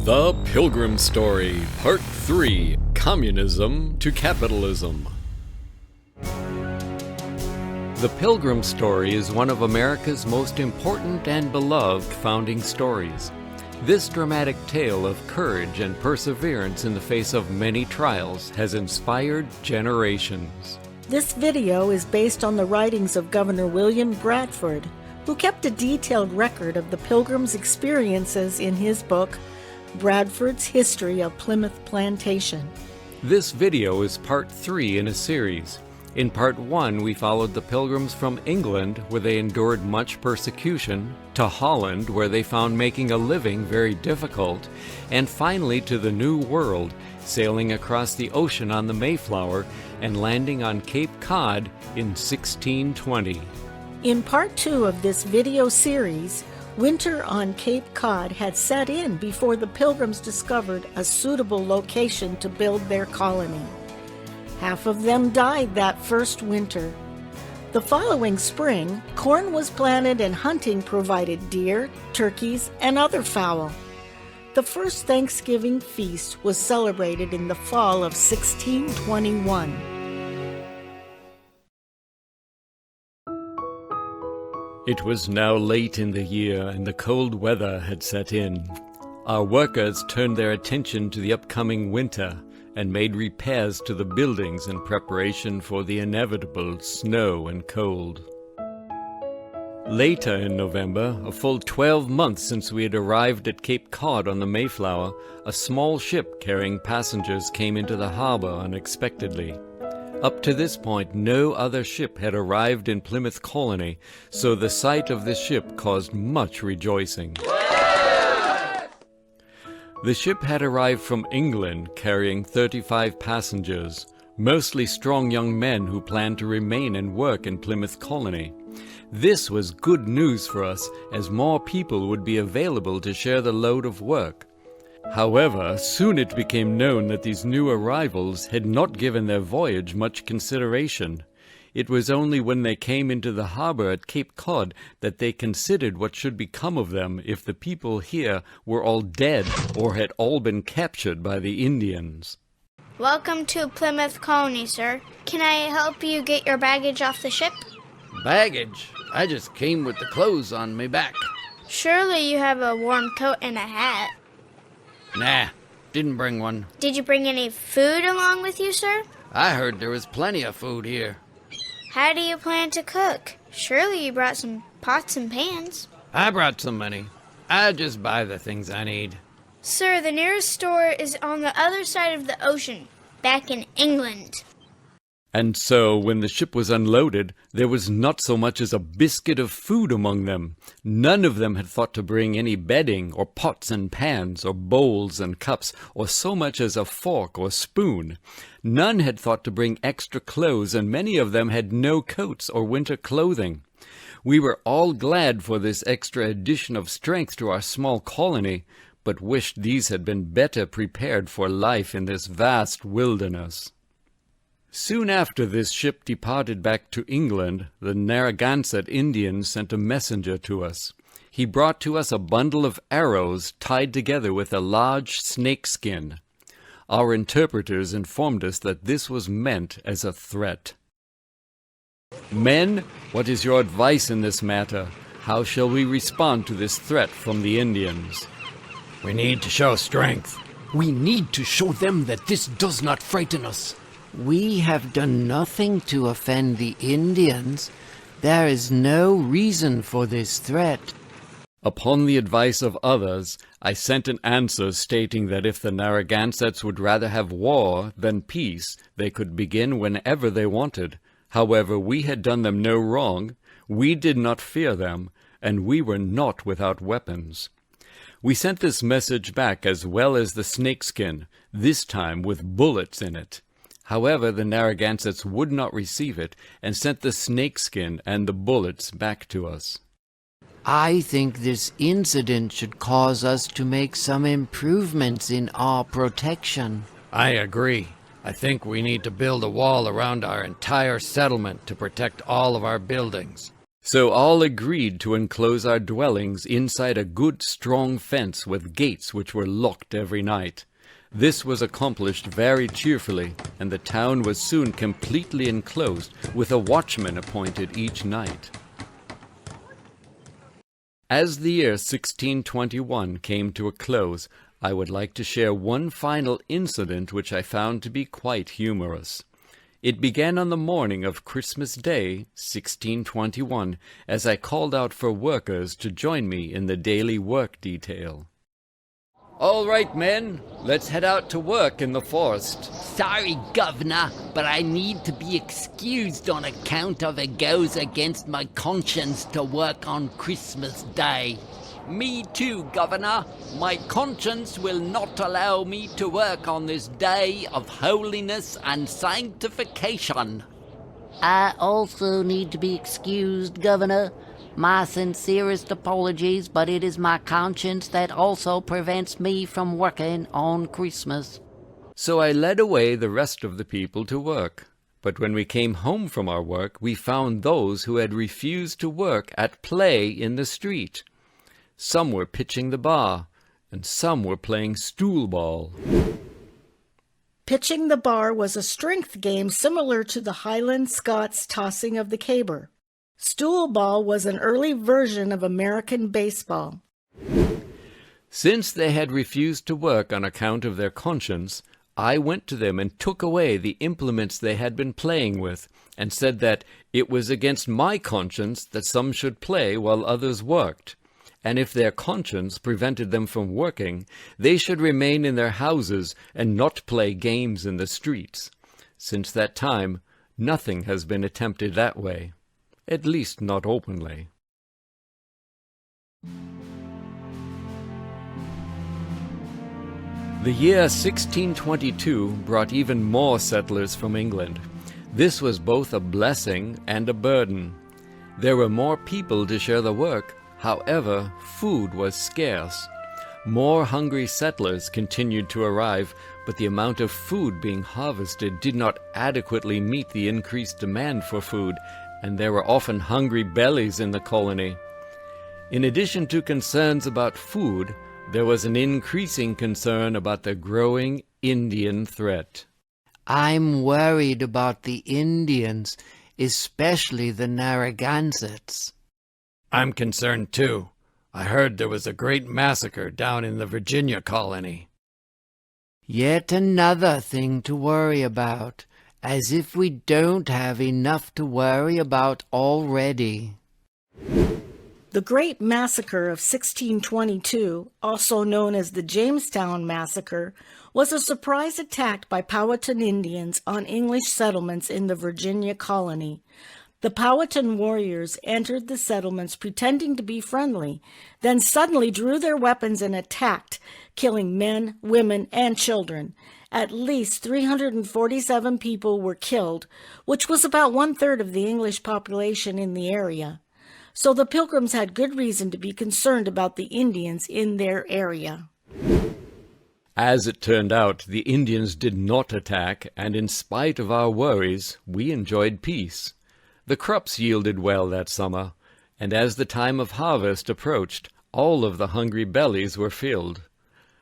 The Pilgrim Story, Part 3, Communism to Capitalism. The Pilgrim Story is one of America's most important and beloved founding stories. This dramatic tale of courage and perseverance in the face of many trials has inspired generations. This video is based on the writings of Governor William Bradford, who kept a detailed record of the Pilgrims' experiences in his book, Bradford's History of Plymouth Plantation. This video is part 3 in a series. In part 1, we followed the Pilgrims from England, where they endured much persecution, to Holland, where they found making a living very difficult, and finally to the New World, sailing across the ocean on the Mayflower and landing on Cape Cod in 1620. In part 2 of this video series, winter on Cape Cod had set in before the Pilgrims discovered a suitable location to build their colony. Half of them died that first winter. The following spring, corn was planted and hunting provided deer, turkeys, and other fowl. The first Thanksgiving feast was celebrated in the fall of 1621. It was now late in the year and the cold weather had set in. Our workers turned their attention to the upcoming winter and made repairs to the buildings in preparation for the inevitable snow and cold. Later in November, a full 12 months since we had arrived at Cape Cod on the Mayflower, a small ship carrying passengers came into the harbor unexpectedly. Up to this point, no other ship had arrived in Plymouth Colony, so the sight of this ship caused much rejoicing. The ship had arrived from England carrying 35 passengers, mostly strong young men who planned to remain and work in Plymouth Colony. This was good news for us, as more people would be available to share the load of work. However, soon it became known that these new arrivals had not given their voyage much consideration. It was only when they came into the harbor at Cape Cod that they considered what should become of them if the people here were all dead or had all been captured by the Indians. Welcome to Plymouth Colony, sir. Can I help you get your baggage off the ship? Baggage? I just came with the clothes on me back. Surely you have a warm coat and a hat. Nah, didn't bring one. Did you bring any food along with you, sir? I heard there was plenty of food here. How do you plan to cook? Surely you brought some pots and pans. I brought so many. I just buy the things I need. Sir, the nearest store is on the other side of the ocean, back in England. And so, when the ship was unloaded, there was not so much as a biscuit of food among them. None of them had thought to bring any bedding, or pots and pans, or bowls and cups, or so much as a fork or spoon. None had thought to bring extra clothes, and many of them had no coats or winter clothing. We were all glad for this extra addition of strength to our small colony, but wished these had been better prepared for life in this vast wilderness. Soon after this ship departed back to England, the Narragansett Indians sent a messenger to us. He brought to us a bundle of arrows tied together with a large snakeskin. Our interpreters informed us that this was meant as a threat. Men, what is your advice in this matter? How shall we respond to this threat from the Indians? We need to show strength. We need to show them that this does not frighten us. We have done nothing to offend the Indians. There is no reason for this threat. Upon the advice of others, I sent an answer stating that if the Narragansetts would rather have war than peace, they could begin whenever they wanted. However, we had done them no wrong, we did not fear them, and we were not without weapons. We sent this message back as well as the snakeskin, this time with bullets in it. However, the Narragansetts would not receive it and sent the snakeskin and the bullets back to us. I think this incident should cause us to make some improvements in our protection. I agree. I think we need to build a wall around our entire settlement to protect all of our buildings. So all agreed to enclose our dwellings inside a good strong fence with gates which were locked every night. This was accomplished very cheerfully, and the town was soon completely enclosed, with a watchman appointed each night. As the year 1621 came to a close, I would like to share one final incident which I found to be quite humorous. It began on the morning of Christmas Day, 1621, as I called out for workers to join me in the daily work detail. All right, men, let's head out to work in the forest. Sorry, Governor, but I need to be excused on account of it goes against my conscience to work on Christmas Day. Me too, Governor. My conscience will not allow me to work on this day of holiness and sanctification. I also need to be excused, Governor. My sincerest apologies, but it is my conscience that also prevents me from working on Christmas. So I led away the rest of the people to work. But when we came home from our work, we found those who had refused to work at play in the street. Some were pitching the bar, and some were playing stool ball. Pitching the bar was a strength game similar to the Highland Scots tossing of the caber. Stool ball was an early version of American baseball. Since they had refused to work on account of their conscience, I went to them and took away the implements they had been playing with, and said that it was against my conscience that some should play while others worked, and if their conscience prevented them from working, they should remain in their houses and not play games in the streets. Since that time, nothing has been attempted that way. At least not openly. The year 1622 brought even more settlers from England. This was both a blessing and a burden. There were more people to share the work, however, food was scarce. More hungry settlers continued to arrive, but the amount of food being harvested did not adequately meet the increased demand for food, and there were often hungry bellies in the colony. In addition to concerns about food, there was an increasing concern about the growing Indian threat. I'm worried about the Indians, especially the Narragansetts. I'm concerned too. I heard there was a great massacre down in the Virginia colony. Yet another thing to worry about, as if we don't have enough to worry about already. The Great Massacre of 1622, also known as the Jamestown Massacre, was a surprise attack by Powhatan Indians on English settlements in the Virginia colony. The Powhatan warriors entered the settlements pretending to be friendly, then suddenly drew their weapons and attacked, killing men, women, and children. At least 347 people were killed, which was about 1/3 of the English population in the area. So the Pilgrims had good reason to be concerned about the Indians in their area. As it turned out, the Indians did not attack, and in spite of our worries, we enjoyed peace. The crops yielded well that summer, and as the time of harvest approached, all of the hungry bellies were filled.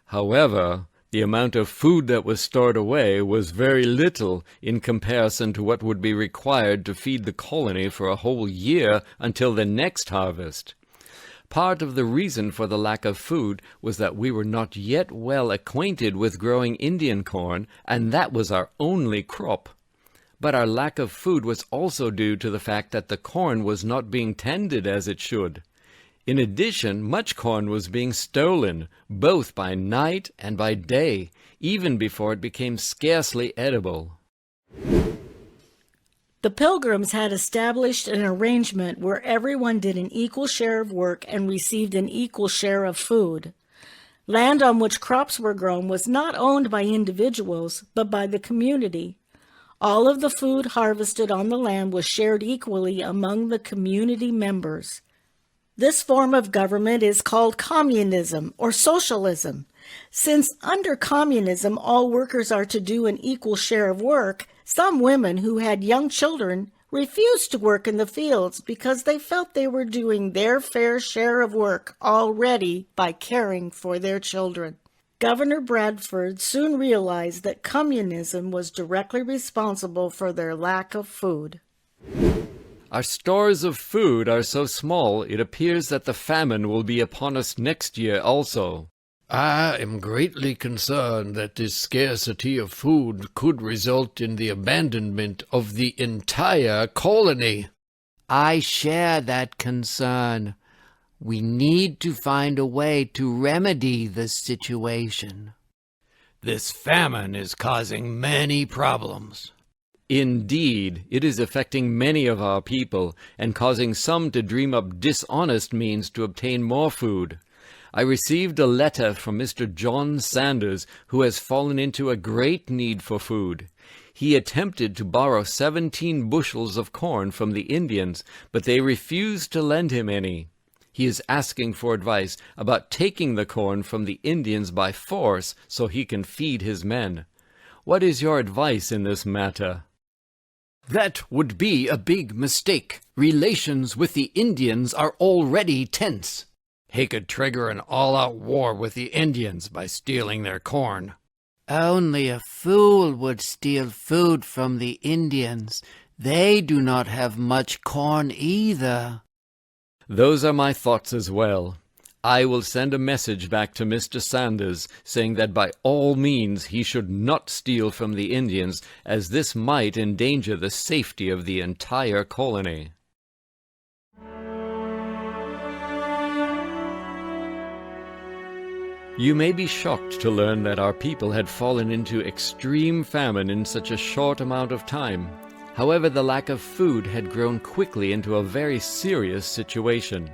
However, the amount of food that was stored away was very little in comparison to what would be required to feed the colony for a whole year until the next harvest. Part of the reason for the lack of food was that we were not yet well acquainted with growing Indian corn, and that was our only crop. But our lack of food was also due to the fact that the corn was not being tended as it should. In addition, much corn was being stolen, both by night and by day, even before it became scarcely edible. The Pilgrims had established an arrangement where everyone did an equal share of work and received an equal share of food. Land on which crops were grown was not owned by individuals, but by the community. All of the food harvested on the land was shared equally among the community members. This form of government is called communism or socialism. Since under communism all workers are to do an equal share of work, some women who had young children refused to work in the fields because they felt they were doing their fair share of work already by caring for their children. Governor Bradford soon realized that communism was directly responsible for their lack of food. Our stores of food are so small, it appears that the famine will be upon us next year also. I am greatly concerned that this scarcity of food could result in the abandonment of the entire colony. I share that concern. We need to find a way to remedy the situation. This famine is causing many problems. Indeed, it is affecting many of our people and causing some to dream up dishonest means to obtain more food. I received a letter from Mr. John Sanders, who has fallen into a great need for food. He attempted to borrow 17 bushels of corn from the Indians, but they refused to lend him any. He is asking for advice about taking the corn from the Indians by force so he can feed his men. What is your advice in this matter? That would be a big mistake. Relations with the Indians are already tense. He could trigger an all-out war with the Indians by stealing their corn. Only a fool would steal food from the Indians. They do not have much corn either. Those are my thoughts as well. I will send a message back to Mr. Sanders saying that by all means he should not steal from the Indians, as this might endanger the safety of the entire colony. You may be shocked to learn that our people had fallen into extreme famine in such a short amount of time. However, the lack of food had grown quickly into a very serious situation.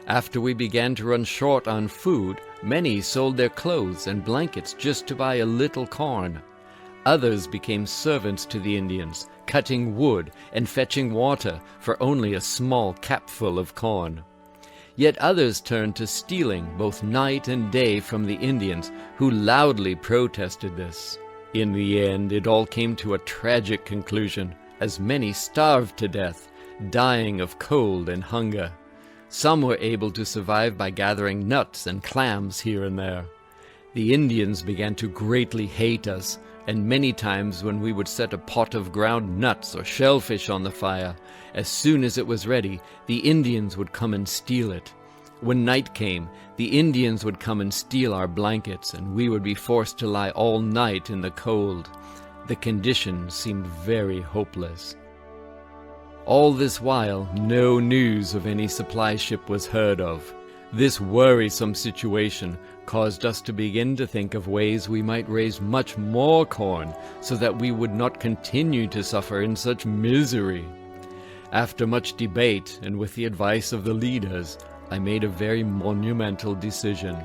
After we began to run short on food, many sold their clothes and blankets just to buy a little corn. Others became servants to the Indians, cutting wood and fetching water for only a small capful of corn. Yet others turned to stealing both night and day from the Indians, who loudly protested this. In the end, it all came to a tragic conclusion, as many starved to death, dying of cold and hunger. Some were able to survive by gathering nuts and clams here and there. The Indians began to greatly hate us, and many times when we would set a pot of ground nuts or shellfish on the fire, as soon as it was ready, the Indians would come and steal it. When night came, the Indians would come and steal our blankets, and we would be forced to lie all night in the cold. The condition seemed very hopeless. All this while, no news of any supply ship was heard of. This worrisome situation caused us to begin to think of ways we might raise much more corn so that we would not continue to suffer in such misery. After much debate and with the advice of the leaders, I made a very monumental decision.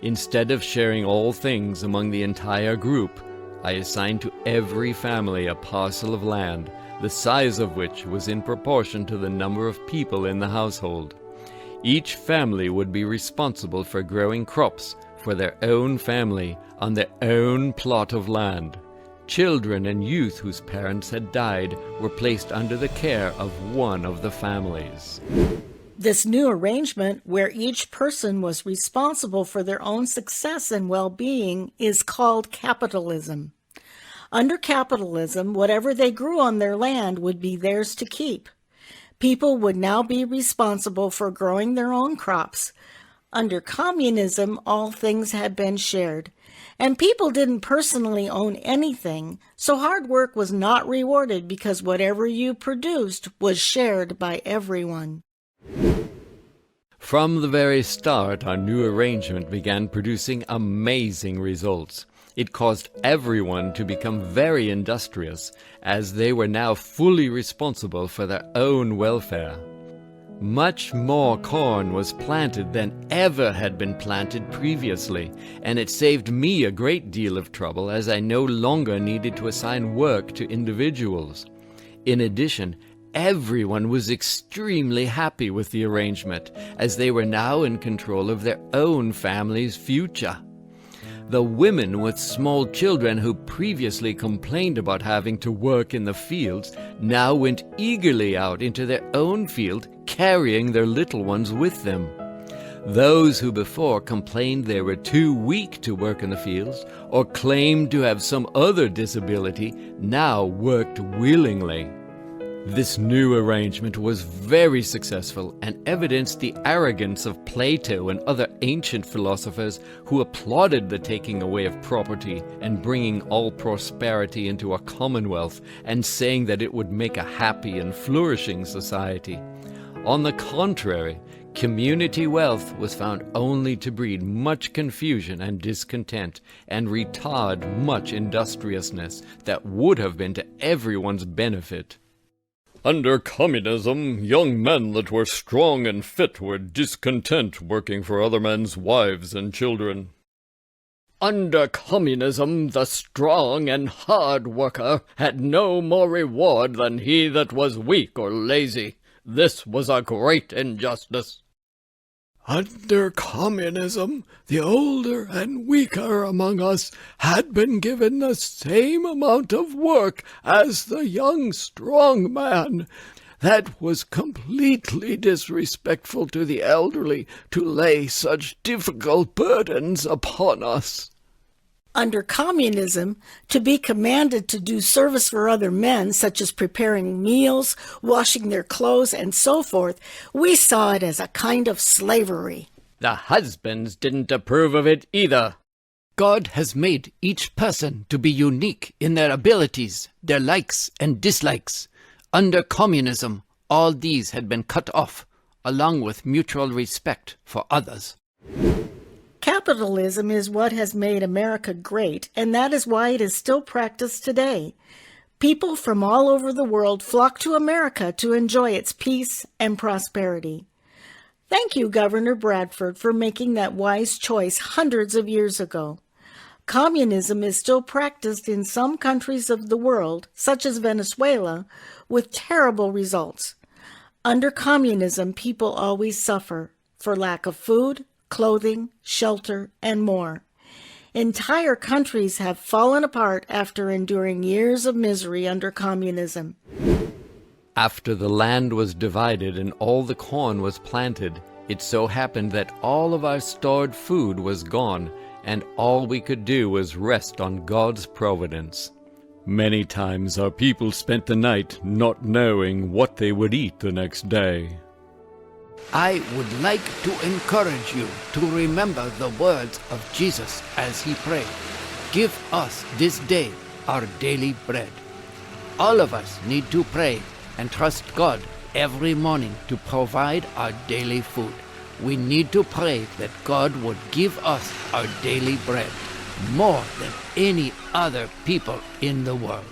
Instead of sharing all things among the entire group, I assigned to every family a parcel of land, the size of which was in proportion to the number of people in the household. Each family would be responsible for growing crops for their own family on their own plot of land. Children and youth whose parents had died were placed under the care of one of the families. This new arrangement, where each person was responsible for their own success and well-being, is called capitalism. Under capitalism, whatever they grew on their land would be theirs to keep. People would now be responsible for growing their own crops. Under communism, all things had been shared, and people didn't personally own anything, so hard work was not rewarded because whatever you produced was shared by everyone. From the very start, our new arrangement began producing amazing results. It caused everyone to become very industrious, as they were now fully responsible for their own welfare. Much more corn was planted than ever had been planted previously, and it saved me a great deal of trouble as I no longer needed to assign work to individuals. In addition, everyone was extremely happy with the arrangement, as they were now in control of their own family's future. The women with small children who previously complained about having to work in the fields now went eagerly out into their own field, carrying their little ones with them. Those who before complained they were too weak to work in the fields or claimed to have some other disability now worked willingly. This new arrangement was very successful and evidenced the arrogance of Plato and other ancient philosophers who applauded the taking away of property and bringing all prosperity into a commonwealth and saying that it would make a happy and flourishing society. On the contrary, community wealth was found only to breed much confusion and discontent and retard much industriousness that would have been to everyone's benefit. Under communism, young men that were strong and fit were discontent working for other men's wives and children. Under communism, the strong and hard worker had no more reward than he that was weak or lazy. This was a great injustice. Under communism, the older and weaker among us had been given the same amount of work as the young strong man. That was completely disrespectful to the elderly to lay such difficult burdens upon us. Under communism, to be commanded to do service for other men, such as preparing meals, washing their clothes, and so forth, we saw it as a kind of slavery. The husbands didn't approve of it either. God has made each person to be unique in their abilities, their likes and dislikes. Under communism, all these had been cut off, along with mutual respect for others. Capitalism is what has made America great, and that is why it is still practiced today. People from all over the world flock to America to enjoy its peace and prosperity. Thank you, Governor Bradford, for making that wise choice hundreds of years ago. Communism is still practiced in some countries of the world, such as Venezuela, with terrible results. Under communism, people always suffer for lack of food, clothing, shelter, and more. Entire countries have fallen apart after enduring years of misery under communism. After the land was divided and all the corn was planted, it so happened that all of our stored food was gone, and all we could do was rest on God's providence. Many times our people spent the night not knowing what they would eat the next day. I would like to encourage you to remember the words of Jesus as he prayed, "Give us this day our daily bread." All of us need to pray and trust God every morning to provide our daily food. We need to pray that God would give us our daily bread more than any other people in the world.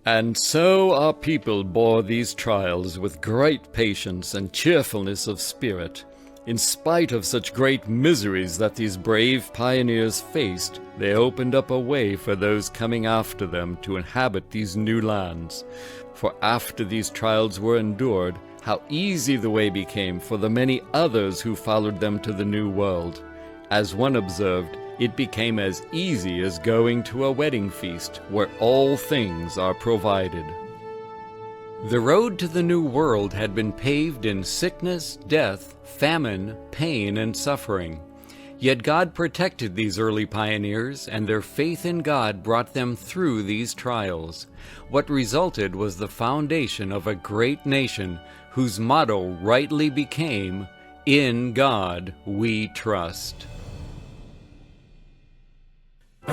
And so our people bore these trials with great patience and cheerfulness of spirit. In spite of such great miseries that these brave pioneers faced, they opened up a way for those coming after them to inhabit these new lands. For after these trials were endured, how easy the way became for the many others who followed them to the New World. As one observed, it became as easy as going to a wedding feast where all things are provided. The road to the New World had been paved in sickness, death, famine, pain, and suffering. Yet God protected these early pioneers, and their faith in God brought them through these trials. What resulted was the foundation of a great nation whose motto rightly became, "In God We Trust."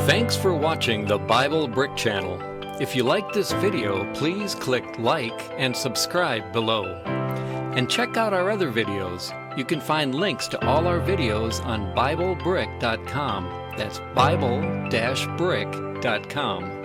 Thanks for watching the Bible Brick Channel. If you liked this video, please click like and subscribe below. And check out our other videos. You can find links to all our videos on BibleBrick.com. That's Bible-Brick.com.